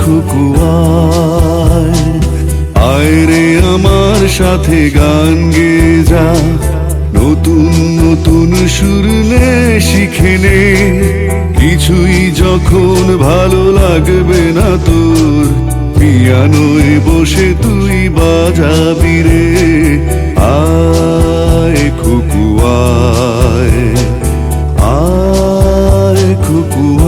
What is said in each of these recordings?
খুকুয়ায়, আয় রে আমার সাথে গান গেয়ে যা, নতুন নতুন সুর নে শিখে নে। কিছুই যখন ভালো লাগবে না তোর, পিয়ানোয় বসে তুই বাজাবি রে। আয় খুকুয়ায়, আয় খুকুয়ায়।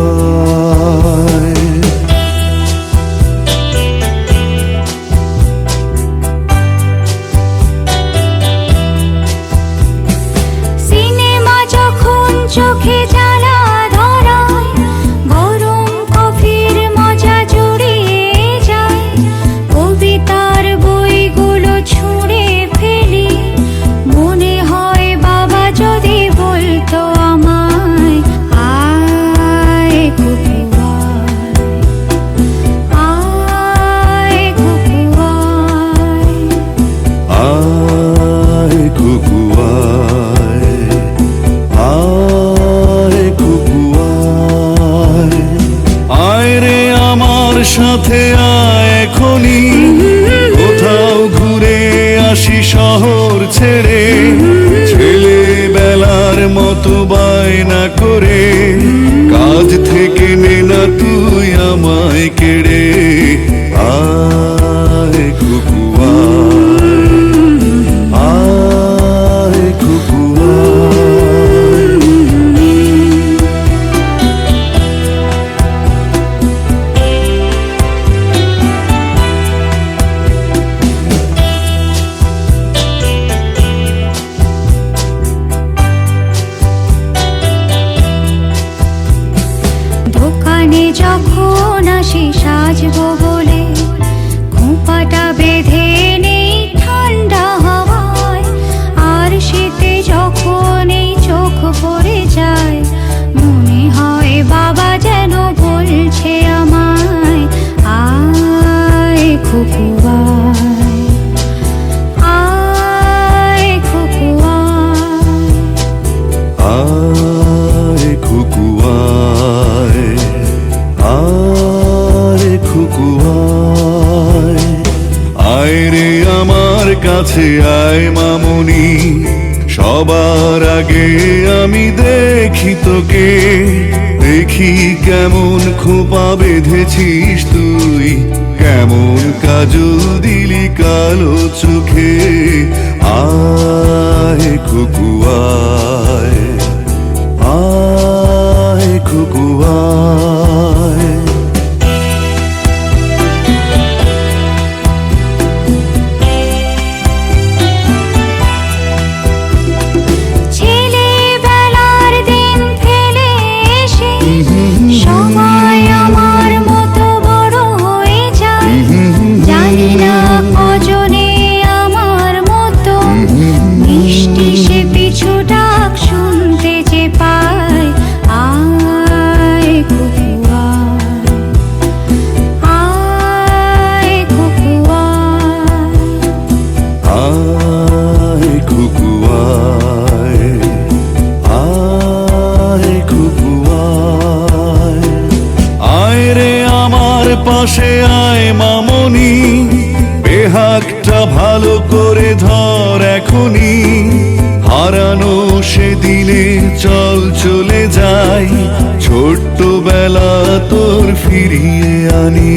সিনেমা যখন চোখে জ্বালা ধরায়, গরম কফির মজা জুড়িয়ে যায়। কবিতার বইগুলো ছুঁড়ে ফেলি, মনে হয় বাবা যদি বলতো আমায়, আয় খুকুয়ায়, আয় খুকুয়ায়, আয় খুকুয়ায়, আয় খুকুয়ায়। আয় রে আমার সাথে আয় এখনই, কোথাও ঘুরে আসি শহর ছেড়ে। ছেলেবেলার মতো বায়না করে, কাজ থেকে নে না তুই আমায় কেড়ে। আয় খুকুয়ায়, আয় খুকুয়ায়। দোকানে যখন আসি সাজবো বলে, খোঁপাটা বেঁধে নেই ঠান্ডা হাওয়ায়। আর শীতে যখন এই চোখ পড়ে যায়, মনে হয় বাবা যেন বলছে আমায়, আয় খুকুয়ায়, আয় খুকুয়ায়, আয় খুকুয়ায়, আয় খুকুয়ায়। আয় রে আমার কাছে আয় মামুনি, সবার আগে আমি দেখি তোকে। দেখি কেমন খোপা বেঁধেছিস তুই, কেমন কাজল দিলি কালো চোখে। আয় খুকুয়ায়, আয় খুকুয়ায়। ছেলেবেলার দিন ফেলে এসে সময় আমার মতো বড় হয়ে যায়। জানি না কজনে আমার মতো মিষ্টি সে পিছু ডাক শুনতে যে পায়। আয় খুকুয়ায়, আয় খুকুয়ায়, আয় খুকুয়ায়, আয় খুকুয়ায়। আয় রে আমার পাশে আয় মামনি, বেহাগটা ভালো করে ধর এখনি। হারানো সেদিনে চল চলে যাই, ছোট্টবেলা তোর ফিরিয়ে আনি।